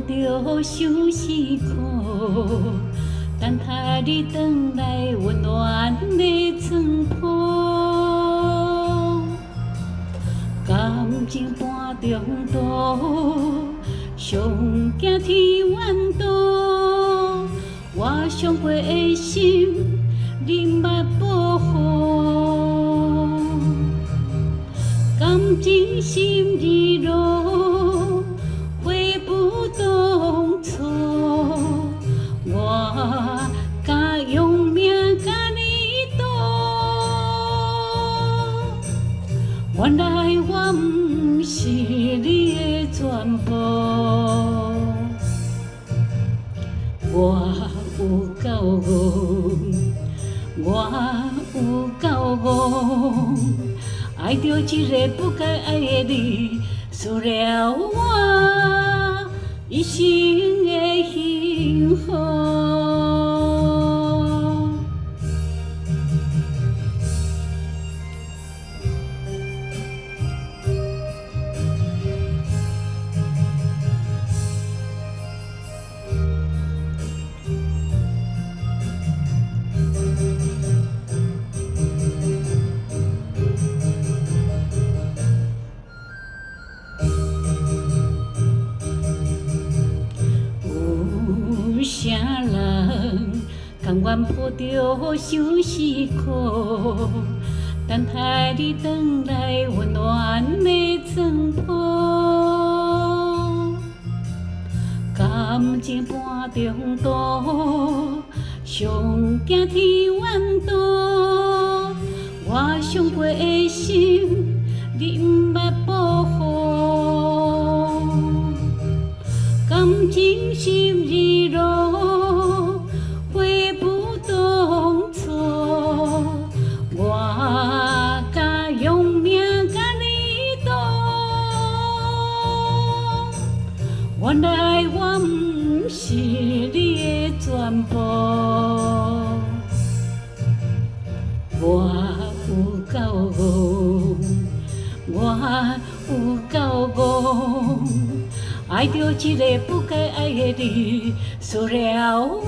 着相思苦，等待你回来温暖的床铺。感情半中途，上惊天怨道，我上过的心，你莫保护。感情心已落，悔不当初。我敢用命甲你赌，原来我不是你的全部。我有够戆，我有够戆，爱着一个不该爱的你，输了我一生的幸福。有啥人甘愿抱着相思苦，等待你回来温暖的床铺？感情半中途，上惊天怨道，我上过的心，你不捌保护。感情心已落，悔不当初。我敢用命甲你赌，原来我不是你的全部。我有够戆，我有够戆，爱着一个不该爱的你，输了我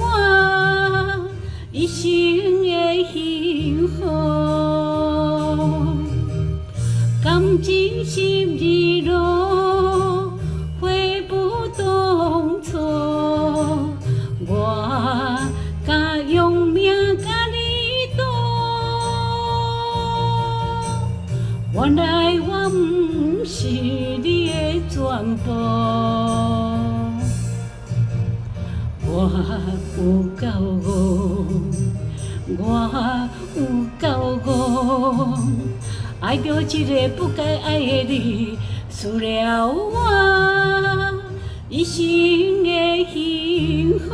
一生的幸福。感情心已落，悔不当初。我敢用命甲你赌，原来我不是你的全部。我有够戆，我有够戆，爱着一个不该爱的你，输了我一生的幸福。